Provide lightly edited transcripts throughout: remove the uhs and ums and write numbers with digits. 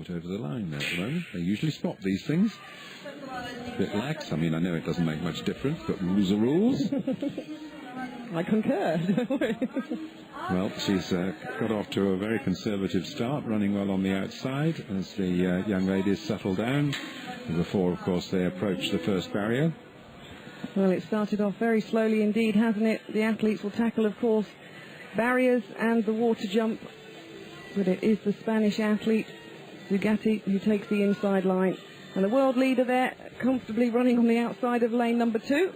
it over the line there at the moment. They usually spot these things. A bit lax. I mean, I know it doesn't make much difference, but rules are rules. I concur. Well, she's got off to a very conservative start, running well on the outside as the young ladies settle down. Before, of course, they approach the first barrier. Well, it started off very slowly indeed, hasn't it? The athletes will tackle, of course, barriers and the water jump. But it is the Spanish athlete, Zugatti, who takes the inside line. And the world leader there, comfortably running on the outside of lane number 2.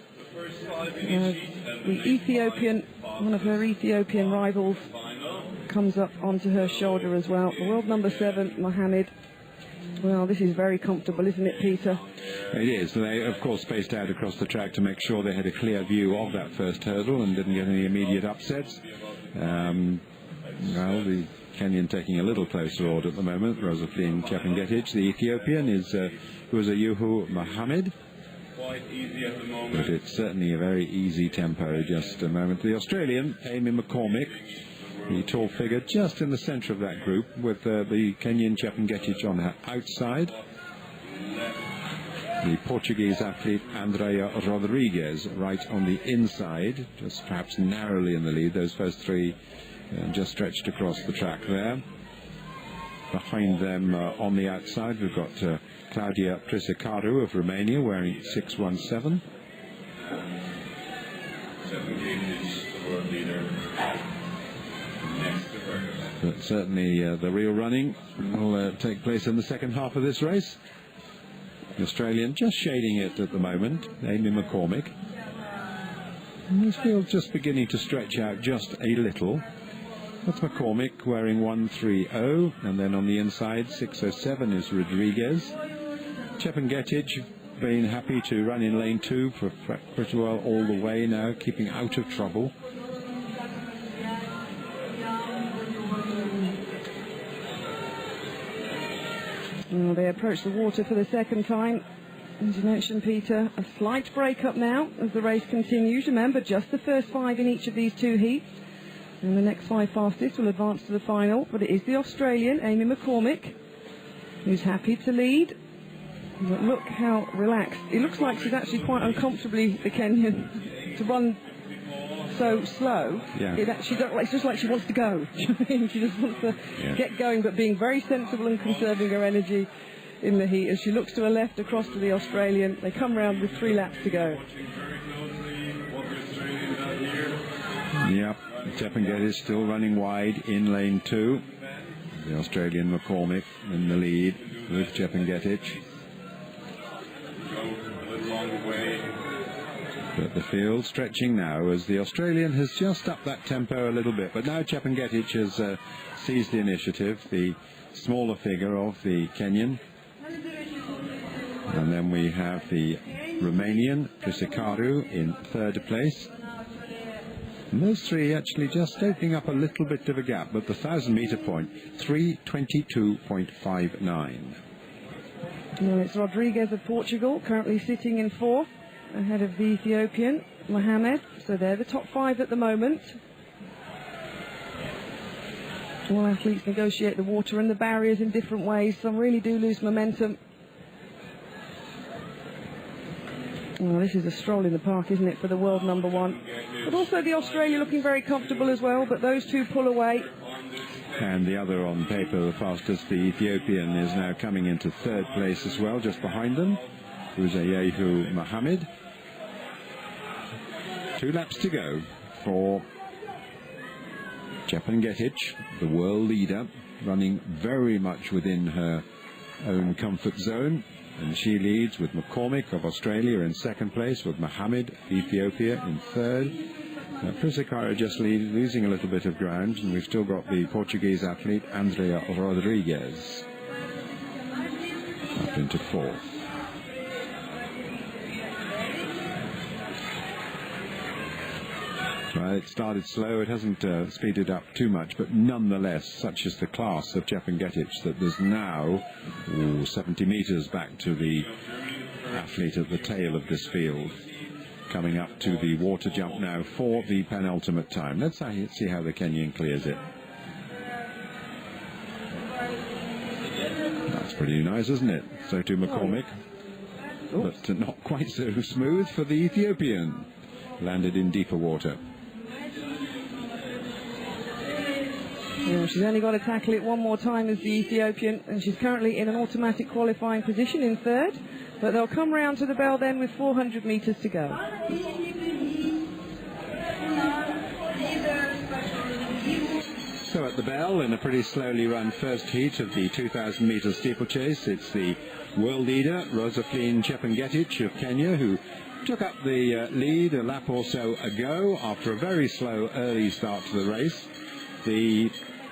The Ethiopian, one of her Ethiopian rivals, comes up onto her shoulder as well. The world number 7, Mohammed. Well, this is very comfortable, isn't it, Peter? It is. They, of course, spaced out across the track to make sure they had a clear view of that first hurdle and didn't get any immediate upsets. Well, the Kenyan taking a little closer order at the moment. Josephine Chepngetich, the Ethiopian, is Yuhu Mohammed. But it's certainly a very easy tempo just a moment. The Australian, Amy McCormick, the tall figure just in the centre of that group with the Kenyan Chepngetich on her outside. The Portuguese athlete Andrea Rodrigues right on the inside, just perhaps narrowly in the lead. Those first three just stretched across the track there. Behind them on the outside we've got Claudia Prisecaru of Romania wearing 617. But certainly the real running will take place in the second half of this race. The Australian just shading it at the moment, Amy McCormick. And this field just beginning to stretch out just a little. That's McCormick wearing 130, and then on the inside 607 is Rodrigues. Chepngetich being happy to run in lane 2 for pretty well all the way now, keeping out of trouble. Well, they approach the water for the second time. As you mentioned, Peter, a slight break-up now as the race continues. Remember, just the first 5 in each of these 2 heats. And the next 5 fastest will advance to the final. But it is the Australian, Amy McCormick, who's happy to lead. But look how relaxed. It looks like she's actually quite uncomfortably, the Kenyan, to run so slow. Yeah. It's just like she wants to go. She just wants to get going, but being very sensible and conserving her energy in the heat. As she looks to her left across to the Australian, they come round with 3 laps to go. Yep, Chepngetich is still running wide in lane 2. The Australian McCormick in the lead with Chepngetich. But the field stretching now as the Australian has just upped that tempo a little bit. But now Chepngetich has seized the initiative, the smaller figure of the Kenyan. And then we have the Romanian, Prisecaru, in 3rd place. And those 3 actually just opening up a little bit of a gap, but the 1,000-metre point, 3:22.59. Well, it's Rodrigues of Portugal, currently sitting in 4th, ahead of the Ethiopian, Mohammed. So they're the top 5 at the moment. All athletes negotiate the water and the barriers in different ways. Some really do lose momentum. Well, this is a stroll in the park, isn't it, for the world number 1. But also the Australia looking very comfortable as well, but those 2 pull away. And the other on paper, the fastest, the Ethiopian, is now coming into 3rd place as well, just behind them. Uzayehu Mohammed. 2 laps to go for Chepngetich, the world leader, running very much within her own comfort zone. And she leads with McCormick of Australia in 2nd place, with Mohammed, Ethiopia, in 3rd. Prisecaru just losing a little bit of ground, and we've still got the Portuguese athlete Andrea Rodrigues up into 4th. Well, it started slow. It hasn't speeded up too much, but nonetheless, such is the class of Chepngetich that there's now 70 metres back to the athlete at the tail of this field. Coming up to the water jump now for the penultimate time. Let's see how the Kenyan clears it. That's pretty nice, isn't it? So to McCormick. But not quite so smooth for the Ethiopian. Landed in deeper water. Well, she's only got to tackle it one more time as the Ethiopian, and she's currently in an automatic qualifying position in third. But they'll come round to the bell then with 400 metres to go. So at the bell, in a pretty slowly run first heat of the 2,000 metre steeplechase, it's the world leader, Josephine Chepngetich of Kenya, who took up the lead a lap or so ago after a very slow early start to the race. The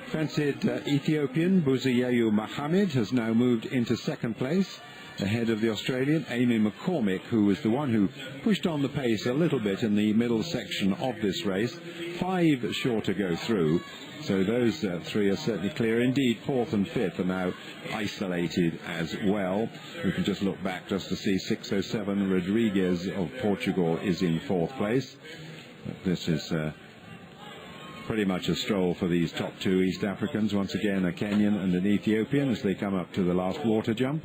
fenced Ethiopian Buziyeyu Mohammed has now moved into second place, ahead of the Australian Amy McCormick, who was the one who pushed on the pace a little bit in the middle section of this race. 5 short to go through, so those 3 are certainly clear. Indeed, 4th and 5th are now isolated as well. We can just look back just to see 607 Rodriguez of Portugal is in 4th place. But this is pretty much a stroll for these top 2 East Africans. Once again, a Kenyan and an Ethiopian as they come up to the last water jump.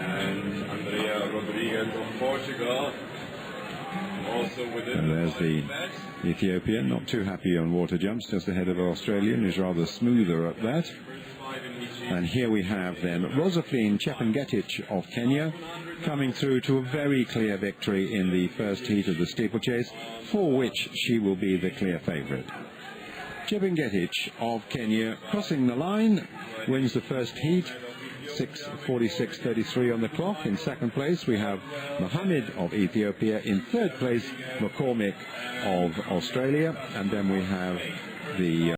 And Andrea Rodriguez of Portugal. Also within. And there's the Ethiopian, not too happy on water jumps, just ahead of Australian, who's rather smoother at that. And here we have then Josephine Chepngetich of Kenya coming through to a very clear victory in the first heat of the steeplechase, for which she will be the clear favourite. Chepngetich of Kenya crossing the line, wins the first heat, 6:46.33 on the clock. In second place we have Mohammed of Ethiopia. In third place, McCormick of Australia. And then we have the